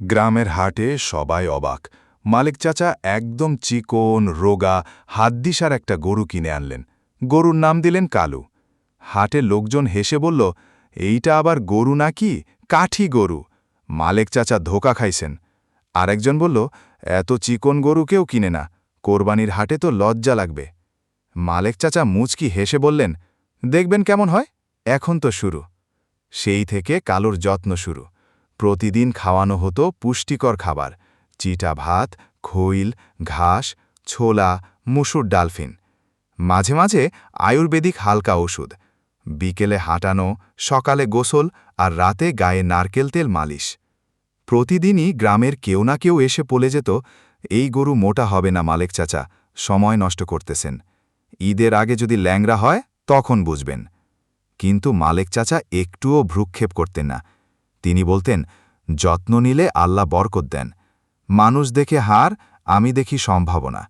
গ্রামের হাটে সবাই অবাক। মালিক চাচা একদম চিকন রোগা হাতদিশার একটা গরু কিনে আনলেন। গরুর নাম দিলেন কালু। হাটে লোকজন হেসে বলল, এইটা আবার গরু নাকি, কাঠি গরু। মালিক চাচা ধোকা খাইছেন। আরেকজন বলল, এত চিকন গরু কেউ কিনে না, কোরবানির হাটে তো লজ্জা লাগবে। মালিক চাচা মুচকি হেসে বললেন, দেখবেন কেমন হয়, এখন তো শুরু। সেই থেকে কালুর যত্ন শুরু। প্রতিদিন খাওয়ানো হতো পুষ্টিকর খাবার, চিটা ভাত, খৈল, ঘাস, ছোলা, মুসুর ডালফিন। মাঝে মাঝে আয়ুর্বেদিক হালকা ওষুধ। বিকেলে হাঁটানো, সকালে গোসল আর রাতে গায়ে নারকেল তেল মালিশ। প্রতিদিনই গ্রামের কেউ না কেউ এসে বলে যেত, এই গরু মোটা হবে না মালিক চাচা, সময় নষ্ট করতেছেন। ঈদের আগে যদি ল্যাংড়া হয় তখন বুঝবেন। কিন্তু মালিক চাচা একটুও ভ্রুক্ষেপ করতেন না। তিনি বলতেন, যত্ন নিলে আল্লাহ বরকত দেন। মানুষ দেখে হার, আমি দেখি সম্ভাবনা।